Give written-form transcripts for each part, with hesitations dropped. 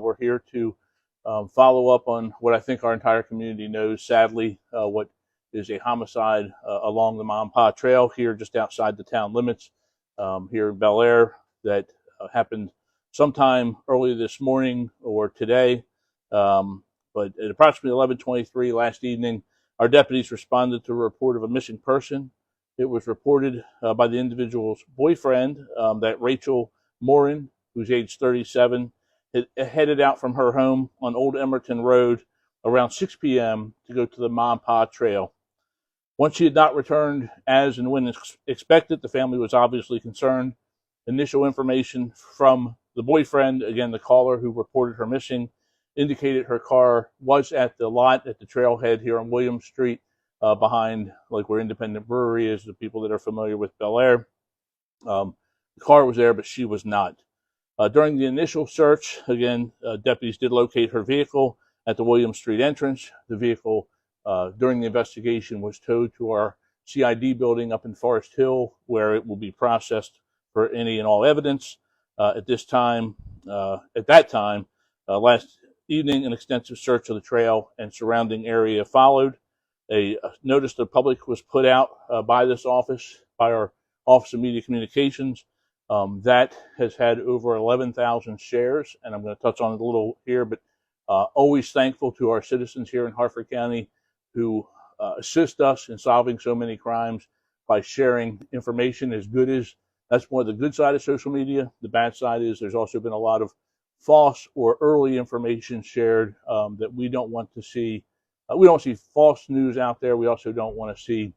We're here to follow up on what I think our entire community knows, sadly, what is a homicide along the Ma Pa Trail here just outside the town limits here in Bel Air that happened sometime early this morning or today. But at approximately 11:23 last evening, our deputies responded to a report of a missing person. It was reported by the individual's boyfriend that Rachel Morin, who's age 37, had headed out from her home on Old Emerton Road around 6 p.m. to go to the Ma Pa Trail. Once she had not returned as and when expected, the family was obviously concerned. Initial information from the boyfriend, again the caller who reported her missing, indicated her car was at the lot at the trailhead here on William Street, behind like where Independent Brewery is, the people that are familiar with Bel Air. The car was there, but she was not. During the initial search, again, deputies did locate her vehicle at the William Street entrance. The vehicle, during the investigation, was towed to our CID building up in Forest Hill, where it will be processed for any and all evidence. At that time, last evening, an extensive search of the trail and surrounding area followed. A notice to the public was put out by this office, by our Office of Media Communications. That has had over 11,000 shares, and I'm going to touch on it a little here, but always thankful to our citizens here in Harford County who assist us in solving so many crimes by sharing information as good as. That's more the good side of social media. The bad side is there's also been a lot of false or early information shared that we don't want to see. We don't see false news out there. We also don't want to see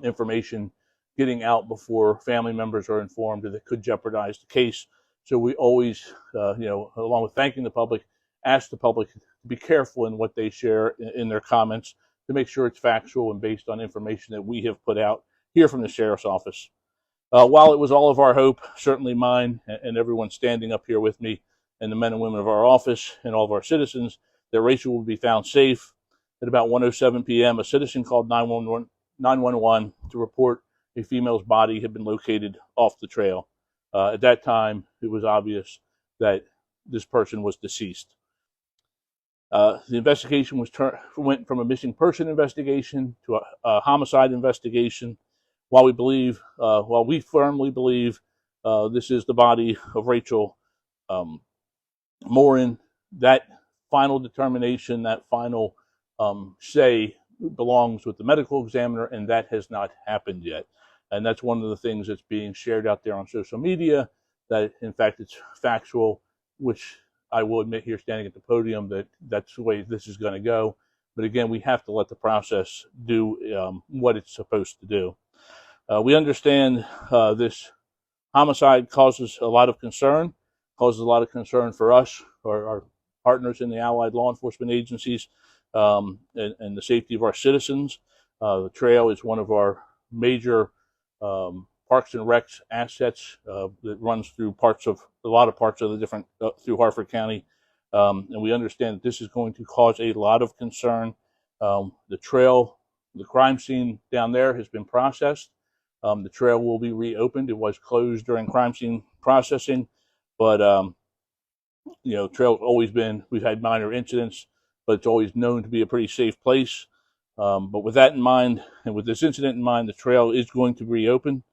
information getting out before family members are informed that it could jeopardize the case. So we always, along with thanking the public, ask the public to be careful in what they share in their comments to make sure it's factual and based on information that we have put out here from the Sheriff's Office. While it was all of our hope, certainly mine and everyone standing up here with me and the men and women of our office and all of our citizens, that Rachel would be found safe, at about 1:07 p.m., a citizen called 911 to report a female's body had been located off the trail. At that time, it was obvious that this person was deceased. The investigation went from a missing person investigation to a homicide investigation. While we firmly believe this is the body of Rachel Morin, that final determination, that final say belongs with the medical examiner, and that has not happened yet. And that's one of the things that's being shared out there on social media, that in fact it's factual, which I will admit here standing at the podium that that's the way this is going to go. But again, we have to let the process do what it's supposed to do. We understand this homicide causes a lot of concern for us, our partners in the allied law enforcement agencies, and the safety of our citizens. The trail is one of our major Parks and Recs assets that runs through a lot of parts of the different through Harford County, and we understand that this is going to cause a lot of concern. The trail, the crime scene down there has been processed. The trail will be reopened. It was closed during crime scene processing, but trail's always been. We've had minor incidents, but it's always known to be a pretty safe place. But with that in mind, and with this incident in mind, the trail is going to reopen.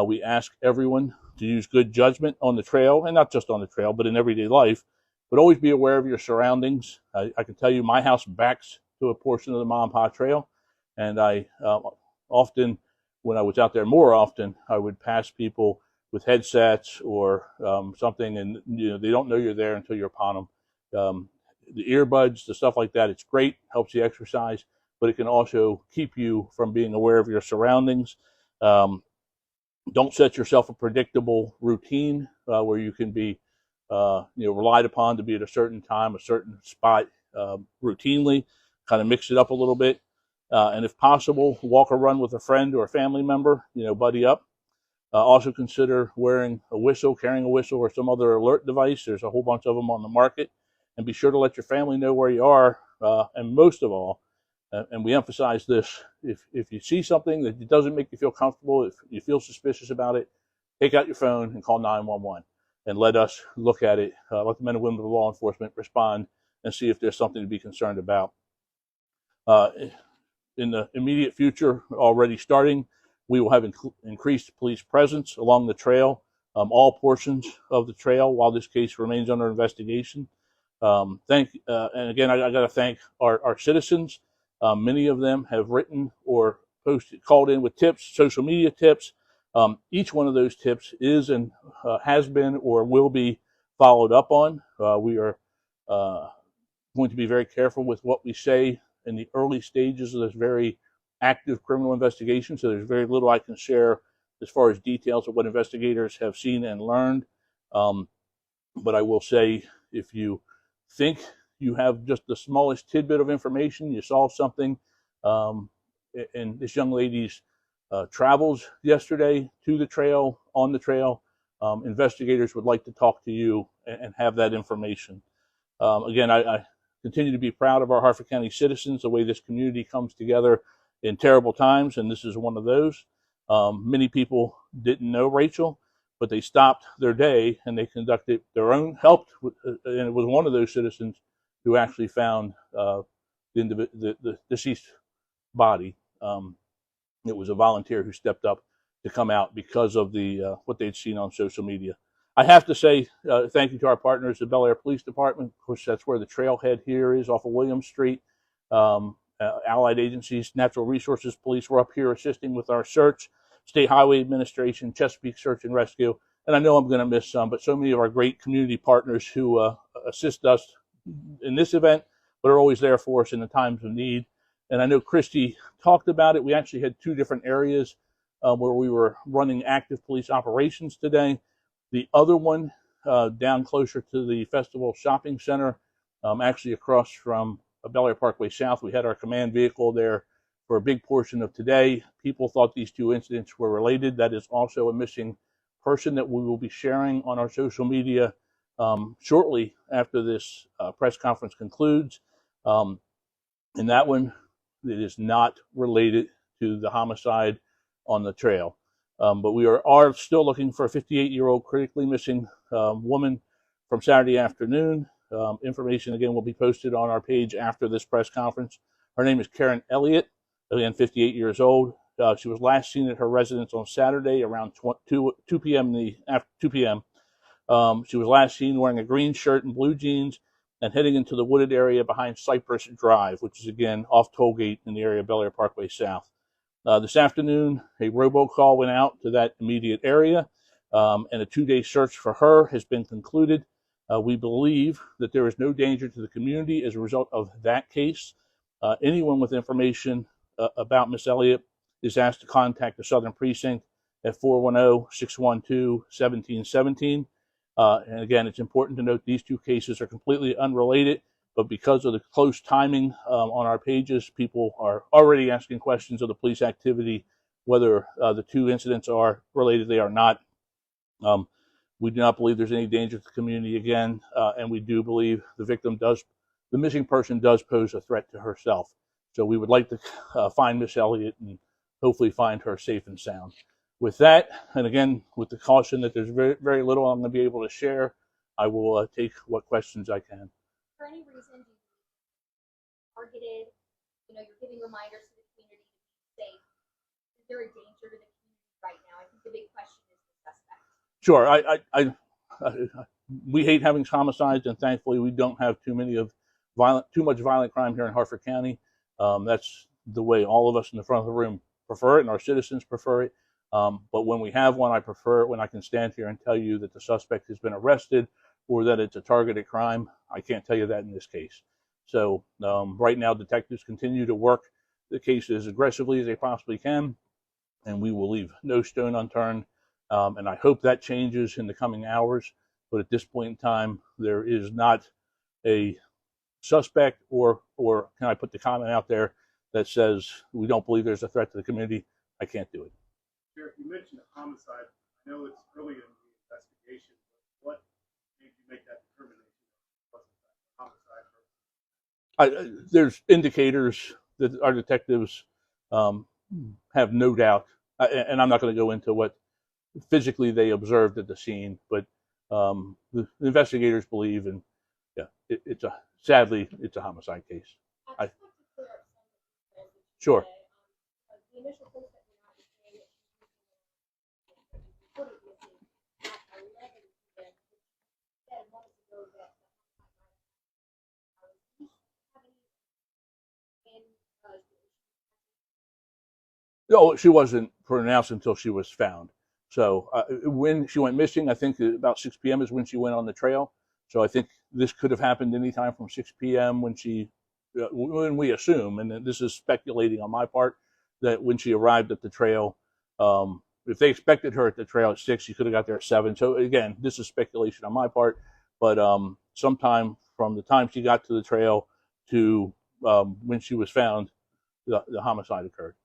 We ask everyone to use good judgment on the trail, and not just on the trail, but in everyday life. But always be aware of your surroundings. I can tell you my house backs to a portion of the Ma Pa Trail, and I often, when I was out there more often, I would pass people with headsets or something, and they don't know you're there until you're upon them. The earbuds, the stuff like that, it's great, helps you exercise, but it can also keep you from being aware of your surroundings. Don't set yourself a predictable routine where you can be relied upon to be at a certain time, a certain spot routinely. Kind of mix it up a little bit. And if possible, walk or run with a friend or a family member, buddy up. Also consider wearing a whistle, carrying a whistle, or some other alert device. There's a whole bunch of them on the market. And be sure to let your family know where you are. And most of all, and we emphasize this, if you see something that doesn't make you feel comfortable, if you feel suspicious about it, take out your phone and call 911. and let us look at it, let the men and women of law enforcement respond and see if there's something to be concerned about. In the immediate future, already starting, we will have increased police presence along the trail, all portions of the trail while this case remains under investigation. And again, I got to thank our citizens. Many of them have written or called in with tips, social media tips. Each one of those tips is and has been or will be followed up on. We are going to be very careful with what we say in the early stages of this very active criminal investigation. So there's very little I can share as far as details of what investigators have seen and learned. But I will say, if you think you have just the smallest tidbit of information, you saw something in this young lady's travels yesterday to the trail, on the trail, investigators would like to talk to you and have that information. Again, I continue to be proud of our Harford County citizens, the way this community comes together in terrible times, and this is one of those. Many people didn't know Rachel, but they stopped their day and they conducted their own, and it was one of those citizens who actually found the deceased body. It was a volunteer who stepped up to come out because of the what they'd seen on social media. I have to say thank you to our partners, the Bel Air Police Department. Of course, that's where the trailhead here is, off of William Street. Allied agencies, Natural Resources Police were up here assisting with our search. State Highway Administration, Chesapeake Search and Rescue. And I know I'm going to miss some, but so many of our great community partners who assist us in this event, but are always there for us in the times of need. And I know Christy talked about it. We actually had two different areas where we were running active police operations today. The other one down closer to the Festival Shopping Center, actually across from Bel Air Parkway South. We had our command vehicle there for a big portion of today. People thought these two incidents were related. That is also a missing person that we will be sharing on our social media shortly after this press conference concludes. And that one, it is not related to the homicide on the trail. But we are still looking for a 58-year-old critically missing woman from Saturday afternoon. Information, again, will be posted on our page after this press conference. Her name is Karen Elliott, again, 58 years old. She was last seen at her residence on Saturday around 2 p.m. She was last seen wearing a green shirt and blue jeans and heading into the wooded area behind Cypress Drive, which is, again, off Tollgate in the area of Bel Air Parkway South. This afternoon, a robocall went out to that immediate area, and a 2-day search for her has been concluded. We believe that there is no danger to the community as a result of that case. Anyone with information about Miss Elliott is asked to contact the Southern Precinct at 410-612-1717. And again, it's important to note these two cases are completely unrelated, but because of the close timing on our pages, people are already asking questions of the police activity, whether the two incidents are related. They are not. We do not believe there's any danger to the community again, and we do believe the missing person does pose a threat to herself. So we would like to find Miss Elliott and hopefully find her safe and sound. With that, and again, with the caution that there's very, very little I'm going to be able to share, I will take what questions I can. For any reason, do you targeted, you're giving reminders to the community to be safe? Is there a danger to the community right now? I think the big question is the suspect. Sure. We hate having homicides, and thankfully we don't have too much violent crime here in Harford County. That's the way all of us in the front of the room prefer it, and our citizens prefer it. But when we have one, I prefer it when I can stand here and tell you that the suspect has been arrested or that it's a targeted crime. I can't tell you that in this case. So right now, detectives continue to work the case as aggressively as they possibly can, and we will leave no stone unturned. And I hope that changes in the coming hours. But at this point in time, there is not a suspect or can I put the comment out there that says we don't believe there's a threat to the community. I can't do it. Sheriff, you mentioned a homicide. I know it's early in the investigation, but what made you make that determination? Homicide. There's indicators that our detectives have no doubt, and I'm not going to go into what physically they observed at the scene, but the investigators believe, and yeah, sadly it's a homicide case. I just want to clear up some of the details that you Sure. said. The initial post that went out was saying that she was reported missing at 11 p.m., which said months ago that the homicide might have happened. No, she wasn't pronounced until she was found. So when she went missing, I think about 6 p.m. is when she went on the trail. So I think this could have happened anytime from 6 p.m. when we assume, and this is speculating on my part, that when she arrived at the trail, if they expected her at the trail at 6, she could have got there at 7. So again, this is speculation on my part, but sometime from the time she got to the trail to when she was found, the homicide occurred.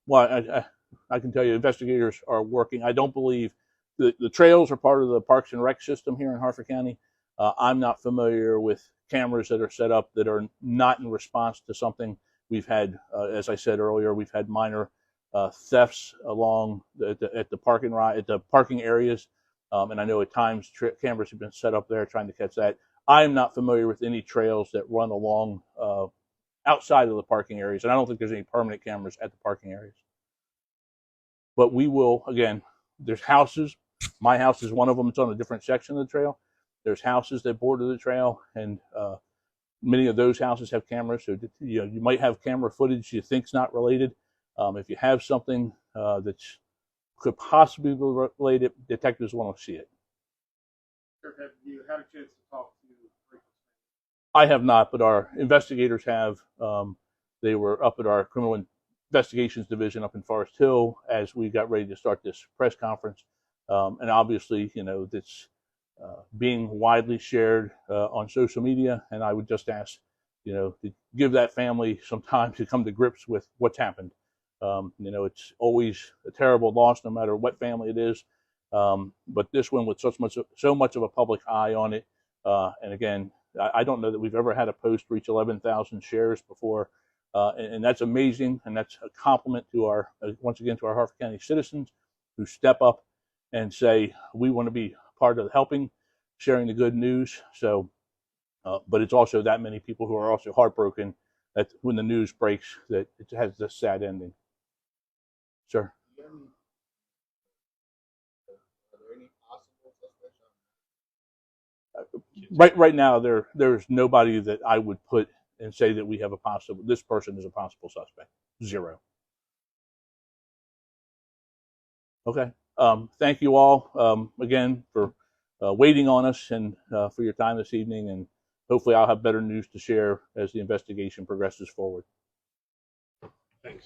Well, I can tell you, investigators are working. I don't believe the trails are part of the Parks and Rec system here in Harford County. I'm not familiar with cameras that are set up that are not in response to something. We've had, as I said earlier, we've had minor thefts along at the parking areas, and I know at times cameras have been set up there trying to catch that. I am not familiar with any trails that run along outside of the parking areas, and I don't think there's any permanent cameras at the parking areas. But we will, again, there's houses. My house is one of them. It's on a different section of the trail. There's houses that border the trail, and many of those houses have cameras. So you might have camera footage you think's not related. If you have something that could possibly be related, detectives want to see it. Have you had a chance to talk to Rachel? I have not, but our investigators have. They were up at our criminal investigations division up in Forest Hill as we got ready to start this press conference. And obviously, that's being widely shared on social media. And I would just ask, to give that family some time to come to grips with what's happened. It's always a terrible loss, no matter what family it is. But this one with so much of a public eye on it. And again, I don't know that we've ever had a post reach 11,000 shares before. And that's amazing. And that's a compliment to once again, to our Harford County citizens who step up and say, we want to be part of helping, sharing the good news. So, but it's also that many people who are also heartbroken that when the news breaks that it has this sad ending. Sir? Right now, there's nobody that I would put and say that we have this person is a possible suspect. Zero. Okay. Thank you all again for waiting on us and for your time this evening. And hopefully I'll have better news to share as the investigation progresses forward. Thanks.